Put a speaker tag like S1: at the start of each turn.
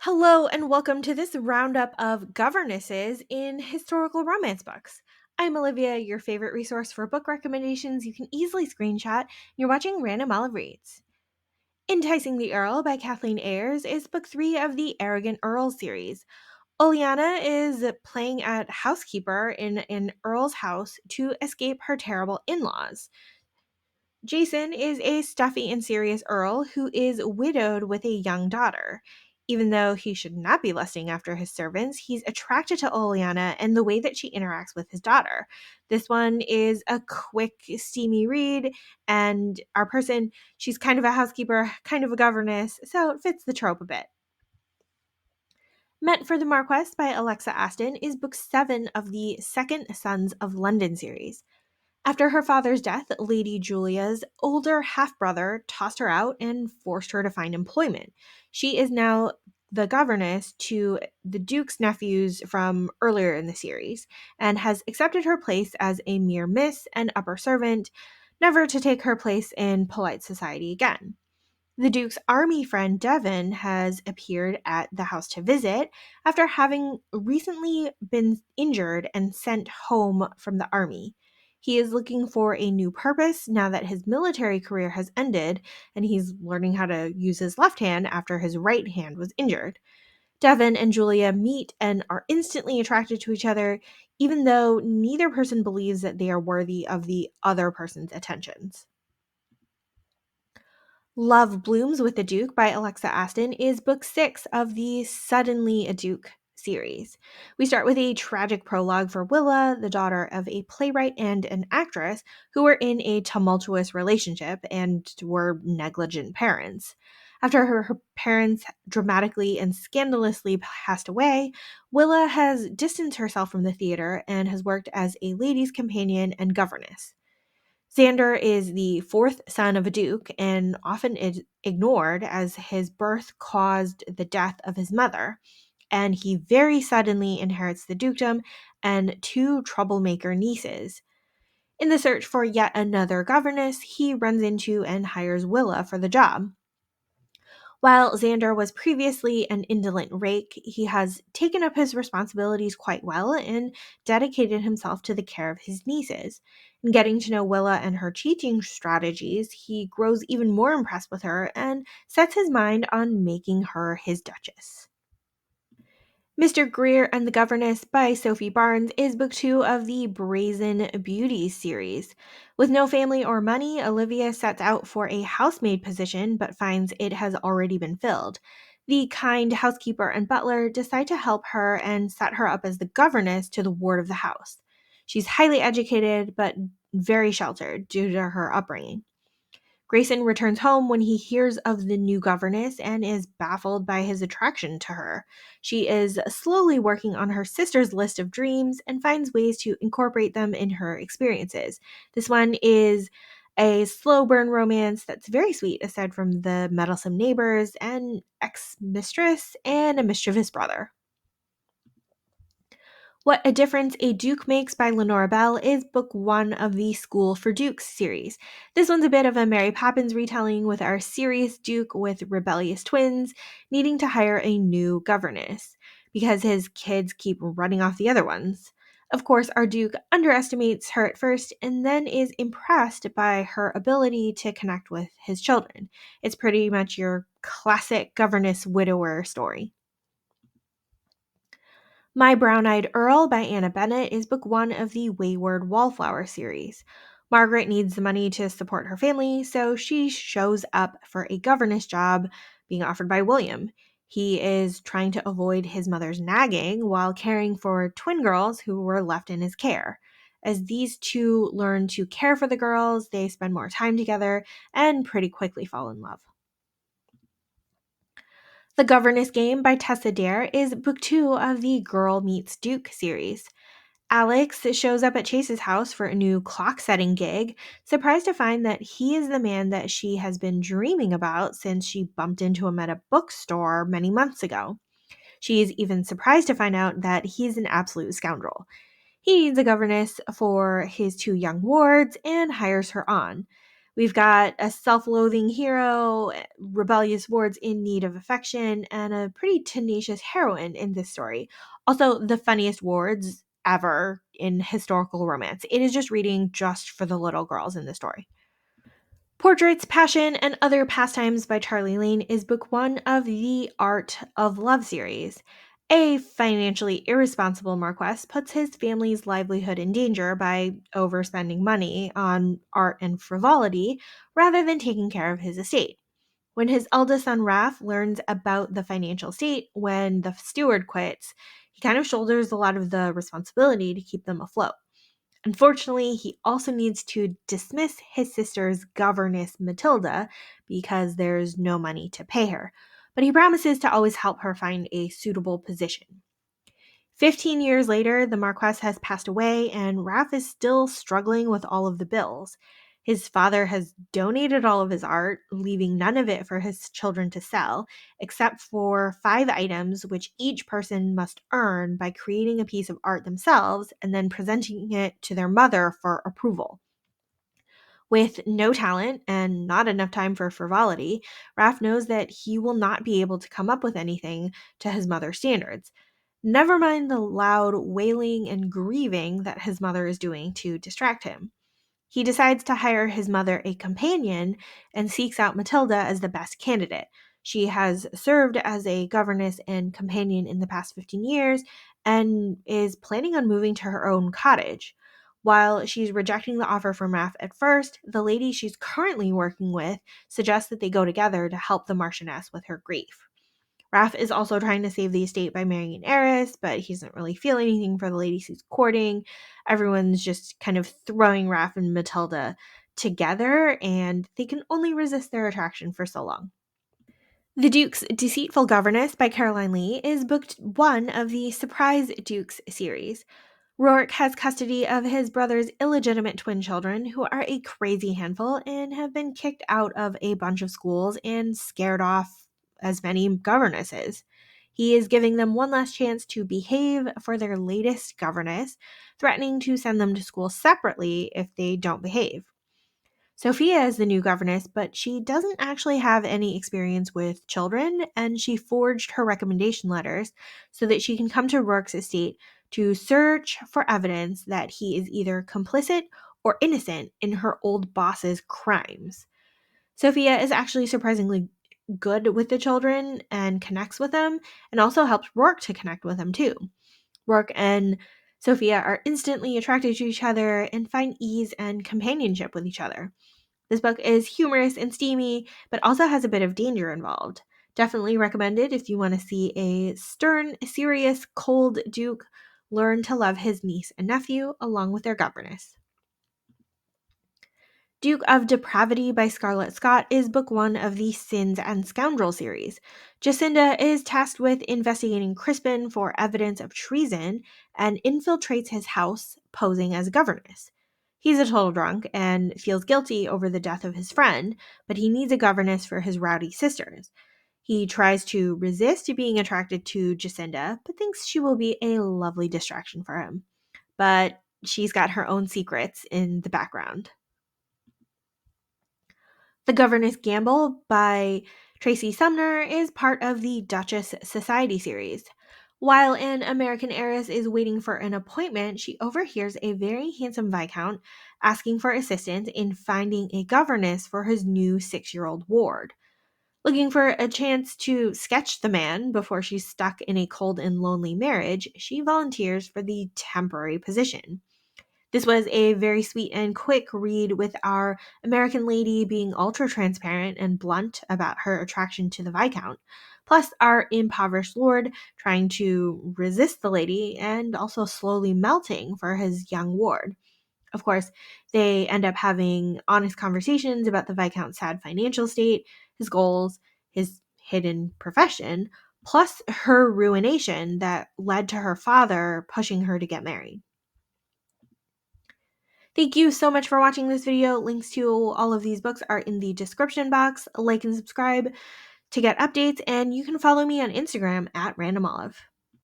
S1: Hello, and welcome to this roundup of governesses in historical romance books. I'm Olivia, your favorite resource for book recommendations you can easily screenshot. You're watching Random Olive Reads. Enticing the Earl by Kathleen Ayers is book 3 of the Arrogant Earl series. Oleana is playing at housekeeper in an earl's house to escape her terrible in-laws. Jason is a stuffy and serious earl who is widowed with a young daughter. Even though he should not be lusting after his servants, he's attracted to Oleana and the way that she interacts with his daughter. This one is a quick, steamy read, and our person, she's kind of a housekeeper, kind of a governess, so it fits the trope a bit. Meant for the Marquess by Alexa Aston is book 7 of the Second Sons of London series. After her father's death, Lady Julia's older half-brother tossed her out and forced her to find employment. She is now the governess to the Duke's nephews from earlier in the series and has accepted her place as a mere miss and upper servant, never to take her place in polite society again. The Duke's army friend Devon has appeared at the house to visit after having recently been injured and sent home from the army. He is looking for a new purpose now that his military career has ended and he's learning how to use his left hand after his right hand was injured. Devon and Julia meet and are instantly attracted to each other, even though neither person believes that they are worthy of the other person's attentions. Love Blooms with the Duke by Alexa Aston is book 6 of the Suddenly a Duke series. We start with a tragic prologue for Willa, the daughter of a playwright and an actress who were in a tumultuous relationship and were negligent parents. After her parents dramatically and scandalously passed away, Willa has distanced herself from the theater and has worked as a lady's companion and governess. Xander is the fourth son of a duke and often is ignored as his birth caused the death of his mother, and he very suddenly inherits the dukedom and two troublemaker nieces. In the search for yet another governess, he runs into and hires Willa for the job. While Xander was previously an indolent rake, he has taken up his responsibilities quite well and dedicated himself to the care of his nieces. In getting to know Willa and her cheating strategies, he grows even more impressed with her and sets his mind on making her his duchess. Mr. Greer and the Governess by Sophie Barnes is book 2 of the Brazen Beauties series. With no family or money, Olivia sets out for a housemaid position but finds it has already been filled. The kind housekeeper and butler decide to help her and set her up as the governess to the ward of the house. She's highly educated but very sheltered due to her upbringing. Grayson returns home when he hears of the new governess and is baffled by his attraction to her. She is slowly working on her sister's list of dreams and finds ways to incorporate them in her experiences. This one is a slow burn romance that's very sweet, aside from the meddlesome neighbors, and ex mistress, and a mischievous brother. What a Difference a Duke Makes by Lenora Bell is book 1 of the School for Dukes series. This one's a bit of a Mary Poppins retelling with our serious Duke with rebellious twins needing to hire a new governess because his kids keep running off the other ones. Of course, our Duke underestimates her at first and then is impressed by her ability to connect with his children. It's pretty much your classic governess widower story. My Brown-Eyed Earl by Anna Bennett is book 1 of the Wayward Wallflower series. Margaret needs the money to support her family, so she shows up for a governess job being offered by William. He is trying to avoid his mother's nagging while caring for twin girls who were left in his care. As these two learn to care for the girls, they spend more time together and pretty quickly fall in love. The Governess Game by Tessa Dare is book 2 of the Girl Meets Duke series. Alex shows up at Chase's house for a new clock setting gig, surprised to find that he is the man that she has been dreaming about since she bumped into him at a bookstore many months ago. She is even surprised to find out that he's an absolute scoundrel. He needs a governess for his two young wards and hires her on. We've got a self-loathing hero, rebellious wards in need of affection, and a pretty tenacious heroine in this story. Also, the funniest wards ever in historical romance. It is just reading just for the little girls in the story. Portraits, Passion, and Other Pastimes by Charlie Lane is book one of the Art of Love series. A financially irresponsible Marquess puts his family's livelihood in danger by overspending money on art and frivolity rather than taking care of his estate. When his eldest son Raph learns about the financial state when the steward quits, he kind of shoulders a lot of the responsibility to keep them afloat. Unfortunately, he also needs to dismiss his sister's governess, Matilda, because there's no money to pay her. But he promises to always help her find a suitable position. 15 years later, the Marquess has passed away, and Raph is still struggling with all of the bills. His father has donated all of his art, leaving none of it for his children to sell, except for 5 items which each person must earn by creating a piece of art themselves and then presenting it to their mother for approval. With no talent and not enough time for frivolity, Raph knows that he will not be able to come up with anything to his mother's standards. Never mind the loud wailing and grieving that his mother is doing to distract him. He decides to hire his mother a companion and seeks out Matilda as the best candidate. She has served as a governess and companion in the past 15 years and is planning on moving to her own cottage. While she's rejecting the offer from Raph at first, the lady she's currently working with suggests that they go together to help the Marchioness with her grief. Raph is also trying to save the estate by marrying an heiress, but he doesn't really feel anything for the ladies he's courting. Everyone's just kind of throwing Raph and Matilda together, and they can only resist their attraction for so long. The Duke's Deceitful Governess by Caroline Lee is book one of the Surprise Dukes series. Rourke has custody of his brother's illegitimate twin children, who are a crazy handful and have been kicked out of a bunch of schools and scared off as many governesses. He is giving them one last chance to behave for their latest governess, threatening to send them to school separately if they don't behave. Sophia is the new governess, but she doesn't actually have any experience with children, and she forged her recommendation letters so that she can come to Rourke's estate to search for evidence that he is either complicit or innocent in her old boss's crimes. Sophia is actually surprisingly good with the children and connects with them, and also helps Rourke to connect with them too. Rourke and Sophia are instantly attracted to each other and find ease and companionship with each other. This book is humorous and steamy, but also has a bit of danger involved. Definitely recommended if you want to see a stern, serious, cold Duke learn to love his niece and nephew along with their governess. Duke of Depravity by Scarlett Scott is book one of the Sins and Scoundrels series. Jacinda is tasked with investigating Crispin for evidence of treason and infiltrates his house posing as a governess. He's a total drunk and feels guilty over the death of his friend, but he needs a governess for his rowdy sisters. He tries to resist being attracted to Jacinda, but thinks she will be a lovely distraction for him. But she's got her own secrets in the background. The Governess Gamble by Tracy Sumner is part of the Duchess Society series. While an American heiress is waiting for an appointment, she overhears a very handsome Viscount asking for assistance in finding a governess for his new 6-year-old ward. Looking for a chance to sketch the man before she's stuck in a cold and lonely marriage, she volunteers for the temporary position. This was a very sweet and quick read, with our American lady being ultra transparent and blunt about her attraction to the Viscount, plus our impoverished lord trying to resist the lady and also slowly melting for his young ward. Of course, they end up having honest conversations about the Viscount's sad financial state, his goals, his hidden profession, plus her ruination that led to her father pushing her to get married. Thank you so much for watching this video. Links to all of these books are in the description box. Like and subscribe to get updates, and you can follow me on Instagram at randomolive.